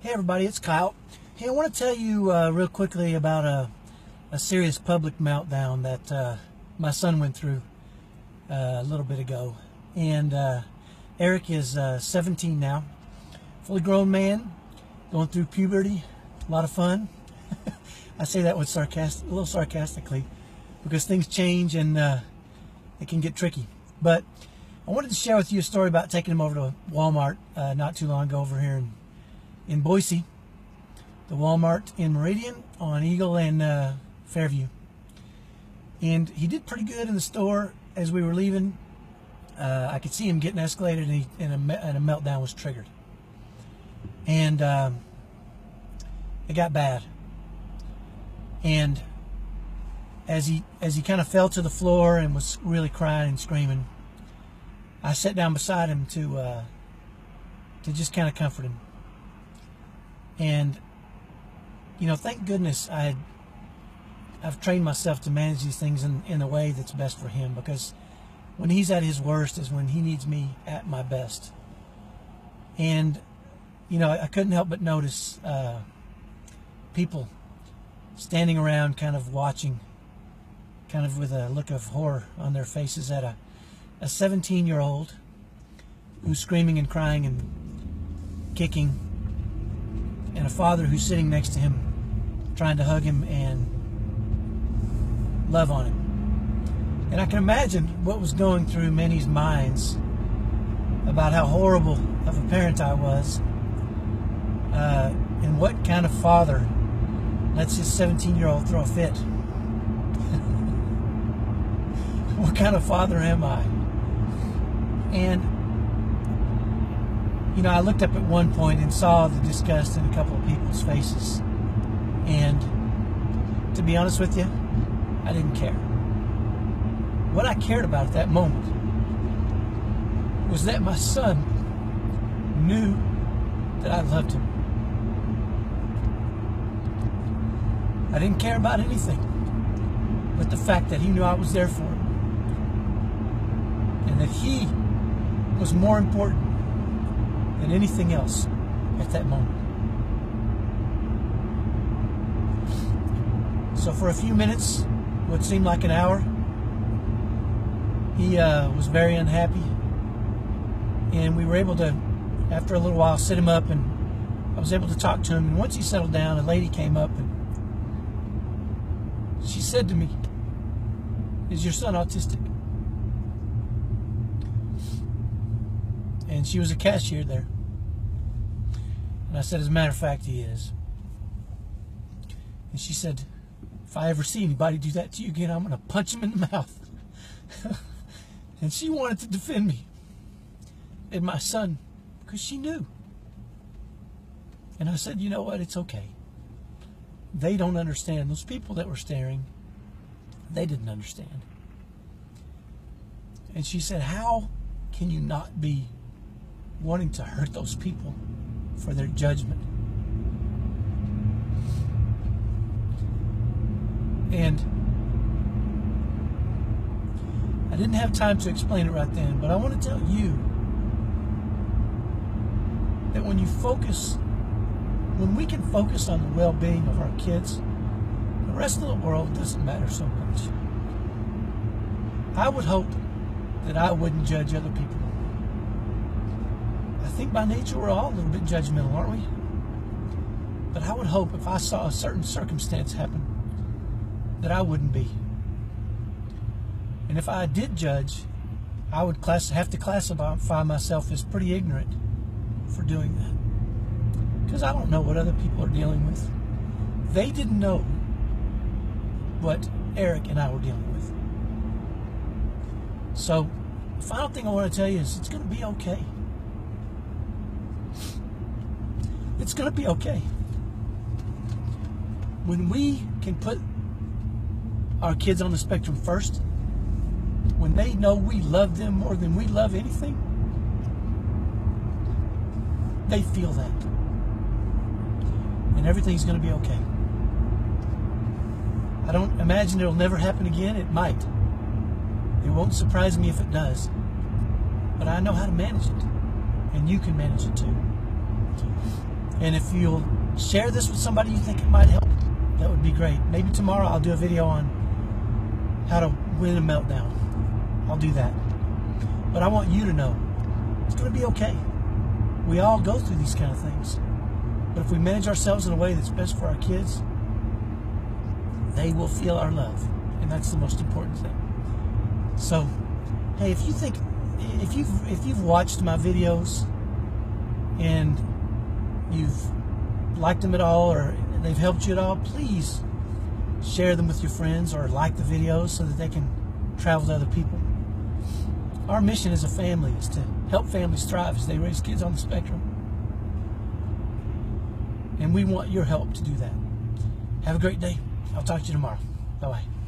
Hey everybody, it's Kyle. Hey, I want to tell you real quickly about a serious public meltdown that my son went through a little bit ago. And Eric is 17 now, fully grown man, going through puberty, a lot of fun. I say that with a little sarcastically, because things change and it can get tricky. But I wanted to share with you a story about taking him over to Walmart not too long ago over here in Boise, the Walmart in Meridian on Eagle and Fairview. And he did pretty good in the store. As we were leaving, I could see him getting escalated, and a meltdown was triggered. And it got bad. And as he kind of fell to the floor and was really crying and screaming, I sat down beside him to just kind of comfort him. And you know, thank goodness I've trained myself to manage these things in a way that's best for him, because when he's at his worst is when he needs me at my best. And you know, I couldn't help but notice people standing around, kind of watching, kind of with a look of horror on their faces at a 17-year-old who's screaming and crying and kicking, and a father who's sitting next to him trying to hug him and love on him. And I can imagine what was going through many's minds about how horrible of a parent I was, and what kind of father lets his 17-year-old throw a fit. What kind of father am I? And you know, I looked up at one point and saw the disgust in a couple of people's faces, and to be honest with you, I didn't care. What I cared about at that moment was that my son knew that I loved him. I didn't care about anything but the fact that he knew I was there for him, and that he was more important than anything else at that moment. So for a few minutes, what seemed like an hour, he was very unhappy, and we were able to, after a little while, sit him up, and I was able to talk to him. And once he settled down, a lady came up and she said to me, "Is your son autistic?" And she was a cashier there. And I said, "As a matter of fact, he is." And she said, "If I ever see anybody do that to you again, I'm going to punch him in the mouth." And she wanted to defend me and my son, because she knew. And I said, "You know what? It's okay. They don't understand." Those people that were staring, they didn't understand. And she said, "How can you not be wanting to hurt those people for their judgment?" And I didn't have time to explain it right then, but I want to tell you that when we can focus on the well-being of our kids, the rest of the world doesn't matter so much. I would hope that I wouldn't judge other people. I think by nature we're all a little bit judgmental, aren't we? But I would hope if I saw a certain circumstance happen that I wouldn't be. And if I did judge, I would have to classify myself as pretty ignorant for doing that. Because I don't know what other people are dealing with. They didn't know what Eric and I were dealing with. So, the final thing I want to tell you is it's going to be okay. It's going to be okay. When we can put our kids on the spectrum first, when they know we love them more than we love anything, they feel that. And everything's going to be okay. I don't imagine it'll never happen again. It might. It won't surprise me if it does. But I know how to manage it. And you can manage it too. And if you'll share this with somebody you think it might help, that would be great. Maybe tomorrow I'll do a video on how to win a meltdown. I'll do that. But I want you to know it's going to be okay. We all go through these kind of things. But if we manage ourselves in a way that's best for our kids, they will feel our love. And that's the most important thing. So, hey, if you've watched my videos and you've liked them at all, or they've helped you at all, please share them with your friends or like the videos so that they can travel to other people. Our mission as a family is to help families thrive as they raise kids on the spectrum. And we want your help to do that. Have a great day. I'll talk to you tomorrow. Bye-bye.